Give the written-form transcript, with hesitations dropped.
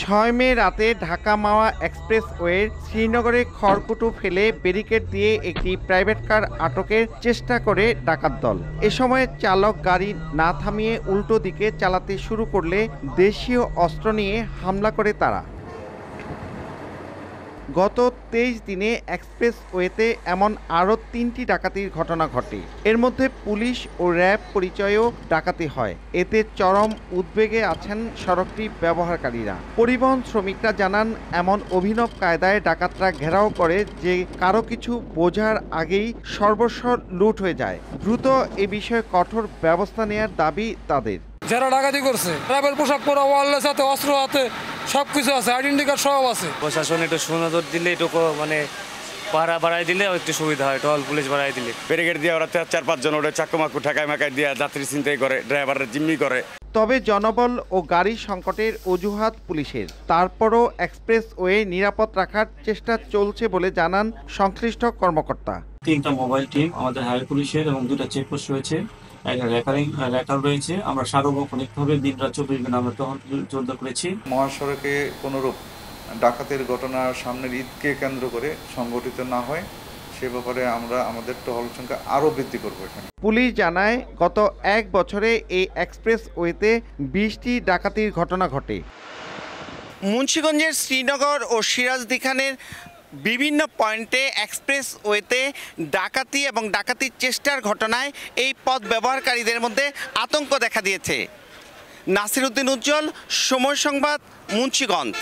6 মে রাতে ঢাকা মাওয়া এক্সপ্রেসওয়ের শ্রীনগরে খড়কুটো ফেলে ব্যারিকেড দিয়ে একটি প্রাইভেট কার আটকের চেষ্টা করে ডাকাত দল। এ সময় চালক গাড়ি না থামিয়ে উল্টো দিকে চালাতে শুরু করলে দেশীয় অস্ত্র নিয়ে হামলা করে তারা। গত 23 দিনে এক্সপ্রেসওয়েতে এমন আরও 3টি ডাকাতির ঘটনা ঘটে। এর মধ্যে পুলিশ ও র্যাব পরিচয়েও ডাকাতি হয়। এতে চরম উদ্বেগে আছেন সড়কটি ব্যবহারকারীরা। পরিবহন শ্রমিকরা জানান, এমন অভিনব কায়দায় ডাকাতরা ঘেরাও করে যে কারো কিছু বোঝার আগেই সর্বস্ব লুট হয়ে যায়। দ্রুত এ বিষয়ে কঠোর ব্যবস্থা নেওয়ার দাবি তাদের। যারা ডাকাতি করছে ট্রাভেল পোশাক পরা, ওয়ারলেস হাতে, অস্ত্র হাতে, সবকিছু আছে, আইডেন্টি কার্ড সব আছে। প্রশাসন একটু সুনজর দিলে, একটু মানে পাহারা বাড়াই দিলে একটু সুবিধা হয়, টহল পুলিশ বাড়াই দিলে। ব্যারিকেড দিয়ে ওরা 4-5 জন ওরা চাক্কু ঠেকায় মাকায় দিয়ে যাত্রী ছিনতাই করে, ড্রাইভাররা জিম্মি করে। তবে জনবল ও গাড়ি সংকটের অজুহাত পুলিশের। তারপরও এক্সপ্রেসওয়ে নিরাপদ রাখার চেষ্টা চলছে বলে জানান সংশ্লিষ্ট কর্মকর্তা। 3টা মোবাইল টিম আমাদের হাইওয়ে পুলিশের এবং 2টা চেকপোস্ট রয়েছে, একটা রেকার রয়েছে। আমরা সার্বক্ষণিকভাবে দিনরাত 24 ঘন্টা আমরা টহল জোরদার করেছি। মহাসড়কে কোনোরূপ ডাকাতের ঘটনা সামনের ঈদকে কেন্দ্র করে সংঘটিত না হয় সে ব্যাপারে আমরা আমাদের টহল সংখ্যা আরও বৃদ্ধি করবো। এখানে পুলিশ জানায়, গত 1 বছরে এই এক্সপ্রেসওয়েতে 20টি ডাকাতির ঘটনা ঘটে। মুন্সিগঞ্জের শ্রীনগর ও সিরাজদিখানের বিভিন্ন পয়েন্টে এক্সপ্রেসওয়েতে ডাকাতি এবং ডাকাতির চেষ্টার ঘটনায় এই পথ ব্যবহারকারীদের মধ্যে আতঙ্ক দেখা দিয়েছে। নাসির উদ্দিন উজ্জ্বল, সময় সংবাদ, মুন্সিগঞ্জ।